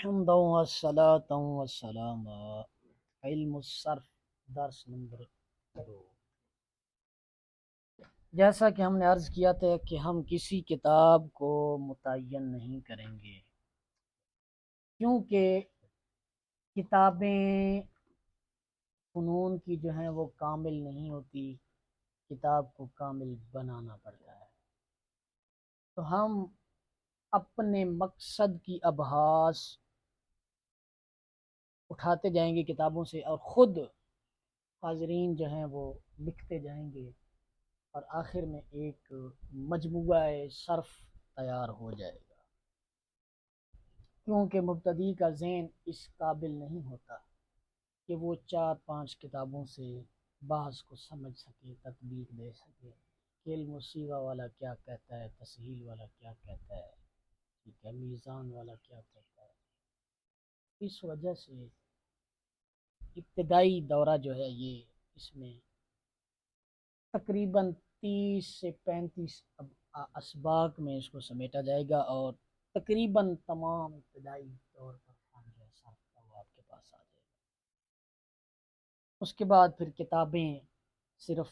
حمدا والصلاة والسلام علم الصرف درس نمبر 2۔ جیسا کہ ہم نے عرض کیا تھا کہ ہم کسی کتاب کو متعین نہیں کریں گے، کیونکہ کتابیں فنون کی جو ہیں وہ کامل نہیں ہوتی، کتاب کو کامل بنانا پڑتا ہے۔ تو ہم اپنے مقصد کی ابحاث اٹھاتے جائیں گے کتابوں سے، اور خود حاضرین جو ہیں وہ لکھتے جائیں گے، اور آخر میں ایک مجموعہ صرف تیار ہو جائے گا۔ کیونکہ مبتدی کا ذہن اس قابل نہیں ہوتا کہ وہ 4-5 کتابوں سے بحث کو سمجھ سکے، تطبیق دے سکے کہ علم و صیغہ والا کیا کہتا ہے، تسہیل والا کیا کہتا ہے، ٹھیک ہے، میزان والا کیا کہتا ہے۔ اس وجہ سے ابتدائی دورہ جو ہے یہ اس میں تقریباً 30 سے 35 اسباق میں اس کو سمیٹا جائے گا، اور تقریباً تمام ابتدائی طور پر فن جو ہے صرف کا وہ آپ کے پاس آ جائے گا۔ اس کے بعد پھر کتابیں صرف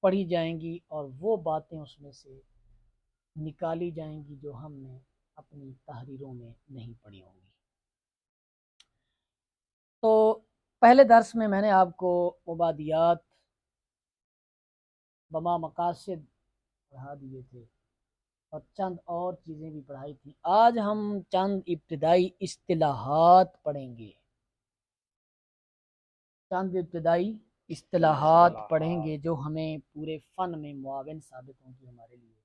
پڑھی جائیں گی، اور وہ باتیں اس میں سے نکالی جائیں گی جو ہم نے اپنی تحریروں میں نہیں پڑھی ہوں گی۔ تو پہلے درس میں نے آپ کو مبادیات بما مقاصد پڑھا دیے تھے، اور چند اور چیزیں بھی پڑھائی تھی۔ آج ہم چند ابتدائی اصطلاحات پڑھیں گے، چند ابتدائی اصطلاحات پڑھیں گے جو ہمیں پورے فن میں معاون ثابت ہوں گی ہمارے لیے۔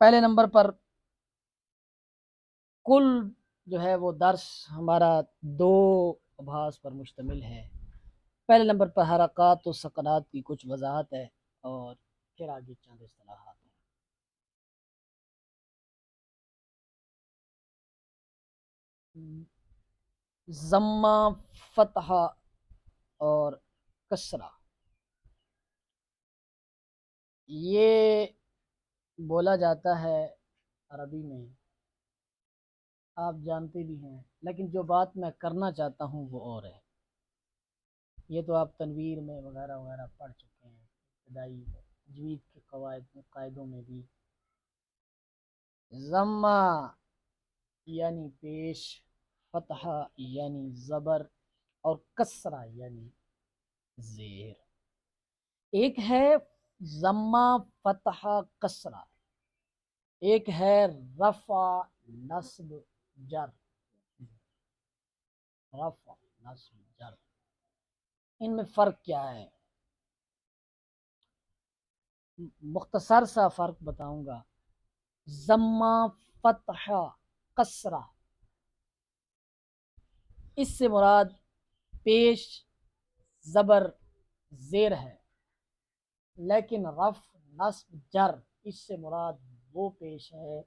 پہلے نمبر پر کل جو ہے وہ درس ہمارا 2 ابحاث پر مشتمل ہے۔ پہلے نمبر پر حرکات و سکنات کی کچھ وضاحت ہے، اور پھر آگے چند اصطلاحات ہیں۔ ضمہ، فتحہ اور کسرہ، یہ بولا جاتا ہے عربی میں، آپ جانتے بھی ہیں، لیکن جو بات میں کرنا چاہتا ہوں وہ اور ہے۔ یہ تو آپ تنویر میں وغیرہ وغیرہ پڑھ چکے ہیں، ابتدائی تجوید کے قاعدوں میں بھی۔ ضمہ یعنی پیش، فتحہ یعنی زبر، اور کسرہ یعنی زیر۔ ایک ہے ضمہ، فتحہ، کسرہ، ایک ہے رفع، نصب، جر۔ رفع، نصب، جر، ان میں فرق کیا ہے؟ مختصر سا فرق بتاؤں گا۔ ضمہ، فتحہ، کسرہ، اس سے مراد پیش، زبر، زیر ہے، لیکن رفع، نصب، جر، اس سے مراد وہ پیش ہے،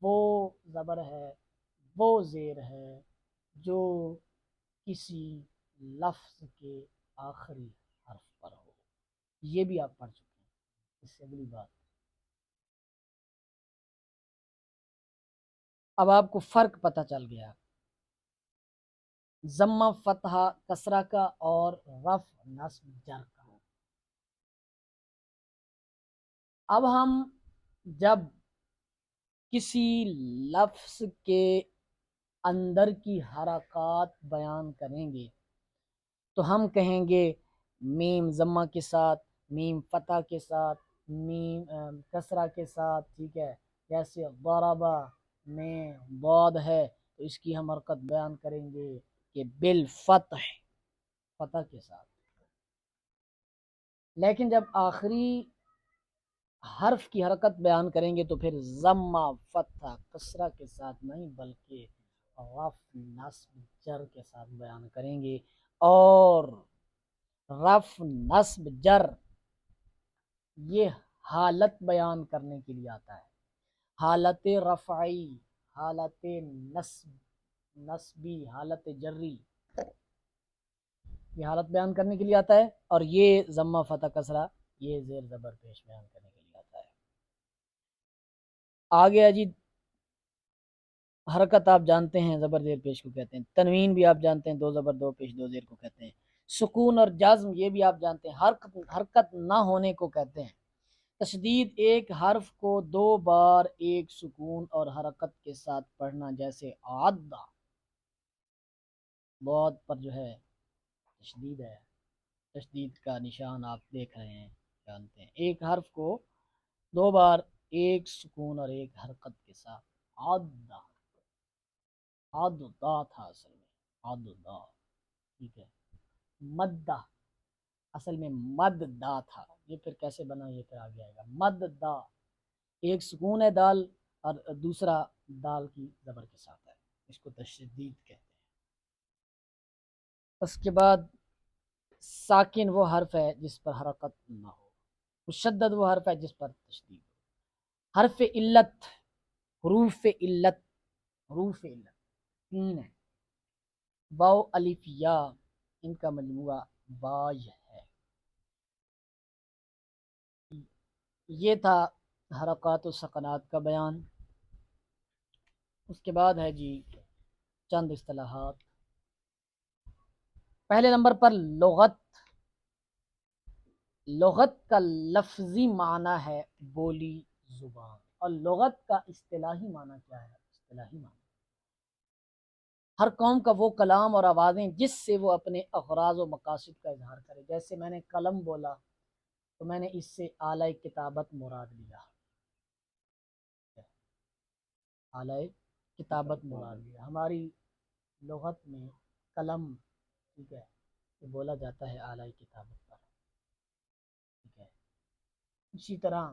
وہ زبر ہے، وہ زیر ہے جو کسی لفظ کے آخری حرف پر ہو۔ یہ بھی آپ پڑھ چکے ہیں۔ اس سے اگلی بات، اب آپ کو فرق پتہ چل گیا ضمہ، فتحہ، کسرہ کا اور رفع، نصب، جر کا۔ اب ہم جب کسی لفظ کے اندر کی حرکات بیان کریں گے تو ہم کہیں گے میم ضمہ کے ساتھ، میم فتح کے ساتھ، میم کسرہ کے ساتھ، ٹھیک ہے۔ جیسے ضربہ میں ضاد ہے تو اس کی ہم حرکت بیان کریں گے کہ بالفتح، فتح کے ساتھ۔ لیکن جب آخری حرف کی حرکت بیان کریں گے تو پھر ضمہ، فتح، کسرہ کے ساتھ نہیں بلکہ رفع، نصب، جر کے ساتھ بیان کریں گے۔ اور رفع، نصب، جر یہ حالت بیان کرنے کے لیے آتا ہے، حالت رفعی، حالت نصبی، حالت جری، یہ حالت بیان کرنے کے لیے آتا ہے، اور یہ ضمہ، فتح، کسرہ یہ زیر زبر پیش بیان کرنے کے لیے آتا ہے۔ آگے جی حرکت آپ جانتے ہیں زبر زیر پیش کو کہتے ہیں، تنوین بھی آپ جانتے ہیں دو زبر دو پیش دو زیر کو کہتے ہیں، سکون اور جزم یہ بھی آپ جانتے ہیں، حرکت نہ ہونے کو کہتے ہیں، تشدید ایک حرف کو دو بار ایک سکون اور حرکت کے ساتھ پڑھنا، جیسے عدہ بہت پر جو ہے تشدید ہے، تشدید کا نشان آپ دیکھ رہے ہیں جانتے ہیں، ایک حرف کو دو بار ایک سکون اور ایک حرکت کے ساتھ، عدہ عدہ تھا اصل میں، عدہ ٹھیک ہے، مدہ اصل میں مد دا تھا، یہ پھر کیسے بنا یہ پھر آگے آئے گا، مد دا ایک سکون ہے دال اور دوسرا دال کی زبر کے ساتھ ہے، اس کو تشدید کہتے ہیں۔ اس کے بعد ساکن وہ حرف ہے جس پر حرکت نہ ہو، مشدد وہ حرف ہے جس پر تشدید ہو، حرف علت، حروف علت، حروف علت تین ہے، واو الف یا، ان کا مجموعہ باج ہے۔ یہ تھا حرکات و سکنات کا بیان۔ اس کے بعد ہے جی چند اصطلاحات۔ پہلے نمبر پر لغت، لغت کا لفظی معنی ہے بولی زبان، اور لغت کا اصطلاحی معنی کیا ہے؟ اصطلاحی معنی ہر قوم کا وہ کلام اور آوازیں جس سے وہ اپنے اغراض و مقاصد کا اظہار کرے، جیسے میں نے قلم بولا تو میں نے اس سے آلہ کتابت مراد لیا، آلہ کتابت مراد لیا، ہماری لغت میں قلم ٹھیک ہے یہ بولا جاتا ہے آلہ کتابت پر، ٹھیک ہے۔ اسی طرح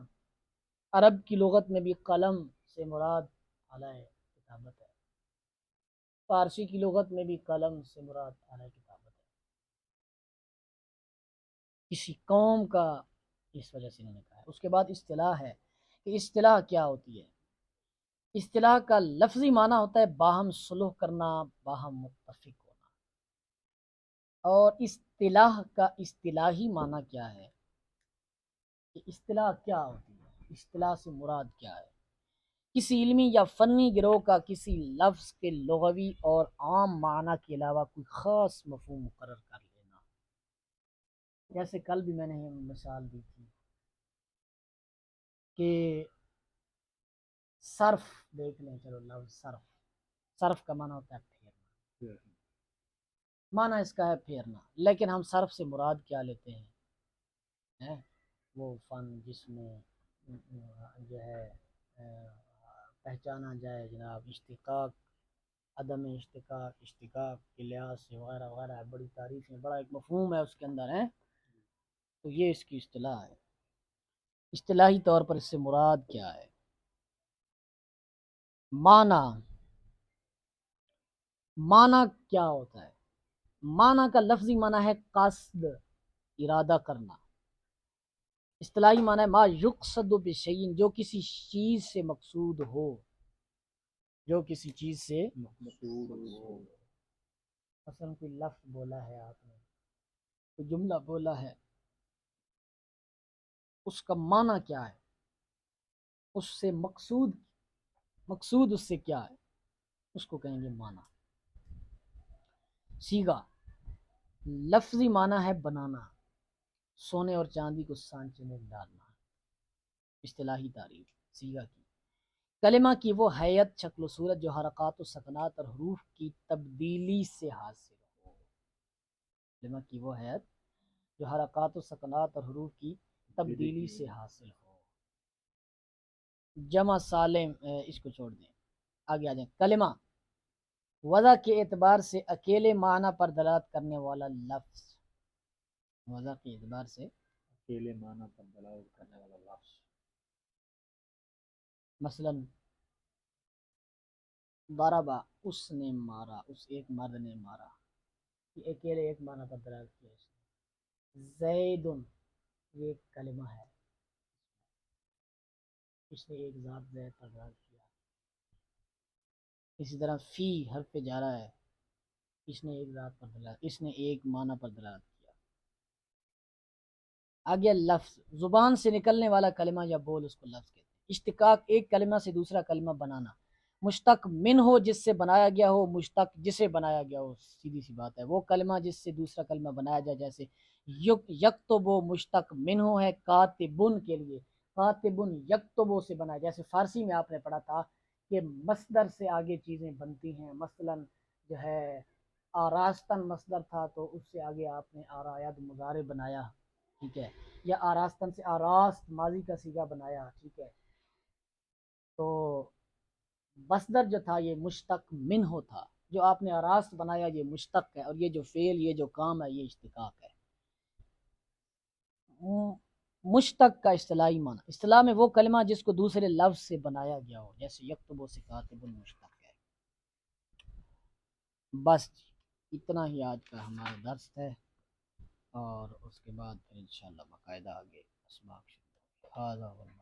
عرب کی لغت میں بھی قلم سے مراد آلہ کتابت ہے، فارسی کی لغت میں بھی قلم سے مراد آلہ کتابت ہے، کسی قوم کا اس وجہ سے انہوں نے کہا ہے۔ اس کے بعد اصطلاح ہے کہ اصطلاح کیا ہوتی ہے؟ اصطلاح کا لفظی معنی ہوتا ہے باہم صلح کرنا، باہم متفق ہونا، اور اصطلاح کا اصطلاحی معنی کیا ہے کہ اصطلاح کیا ہوتی ہے، اصطلاح سے مراد کیا ہے؟ کسی علمی یا فنی گروہ کا کسی لفظ کے لغوی اور عام معنی کے علاوہ کوئی خاص مفہوم مقرر کر لینا، جیسے کل بھی میں نے یہ مثال دی تھی کہ صرف دیکھ لیں، چلو لفظ صرف، صرف کا معنی ہوتا ہے پھیرنا، معنی اس کا ہے پھیرنا، لیکن ہم صرف سے مراد کیا لیتے ہیں؟ وہ فن جس میں جو ہے پہچانا جائے جناب اشتقاق، عدم اشتقاق، اشتقاق کے لحاظ سے وغیرہ وغیرہ ہے، بڑی تعریف ہے، بڑا ایک مفہوم ہے اس کے اندر ہے، تو یہ اس کی اصطلاح ہے۔ اصطلاحی طور پر اس سے مراد کیا ہے؟ معنی، معنی کیا ہوتا ہے؟ معنی کا لفظی معنی ہے قصد، ارادہ کرنا، اصطلاحی معنی ہے ما یقصد بشیء، جو کسی چیز سے مقصود ہو، جو کسی چیز سے مقصود ہو، مثلا کوئی لفظ بولا ہے آپ نے، کوئی جملہ بولا ہے، اس کا معنی کیا ہے، اس سے مقصود، مقصود اس سے کیا ہے، اس کو کہیں گے معنی۔ صیغہ، لفظی معنی ہے بنانا، سونے اور چاندی کو سانچے میں ڈالنا، اصطلاحی تعریف صیغہ کی۔ کلمہ کی وہ حیت، شکل و صورت جو حرکات و سکنات اور حروف کی تبدیلی سے حاصل ہو، کلمہ کی وہ حیت جو حرکات و سکنات اور حروف کی تبدیلی سے حاصل ہو، جمع سالم، اس کو چھوڑ دیں آگے آ جائیں۔ کلمہ وضع کے اعتبار سے اکیلے معنی پر دلالت کرنے والا لفظ، وضع کے اعتبار سے اکیلے معنی پر دلالت کرنے والا لفظ، مثلا ضربہ، اس نے مارا، اس ایک مرد نے مارا، یہ اکیلے ایک معنی پر دلالت کیا اس نے۔ زیدن، یہ ایک کلمہ ہے، اس نے ایک ذات زید پر دلالت کیا۔ اسی طرح فی حرف جارہ ہے، اس نے ایک ذات پر دلالت، اس نے ایک معنی پر دلالت کیا۔ آگے لفظ، زبان سے نکلنے والا کلمہ یا بول اس کو لفظ کہتے ہیں۔ اشتقاق، ایک کلمہ سے دوسرا کلمہ بنانا، مشتق من ہو جس سے بنایا گیا ہو، مشتق جسے بنایا گیا ہو، سیدھی سی بات ہے۔ وہ کلمہ جس سے دوسرا کلمہ بنایا جائے، جیسے یکتبو مشتق من ہو ہے کاتبن کے لیے، کاتبن یکتبو سے بنایا، جیسے فارسی میں آپ نے پڑھا تھا کہ مصدر سے آگے چیزیں بنتی ہیں، مثلا جو ہے آراستن مصدر تھا تو اس سے آگے آپ نے آرایت مضارع بنایا، ٹھیک ہے، یا آراستن سے آراست ماضی کا صیغہ بنایا، ٹھیک ہے۔ تو مصدر جو تھا یہ مشتق منہ تھا، جو آپ نے آراست بنایا یہ مشتق ہے، اور یہ جو فعل، یہ جو کام ہے، یہ اشتقاق ہے۔ مشتق کا اصطلاحی معنی، اصطلاح میں وہ کلمہ جس کو دوسرے لفظ سے بنایا گیا ہو، جیسے یکتب و کاتب مشتق ہے۔ بس اتنا ہی آج کا ہمارا درس ہے، اور اس کے بعد پھر انشاءاللہ باقاعدہ آگے اسباق شروع ہوگی۔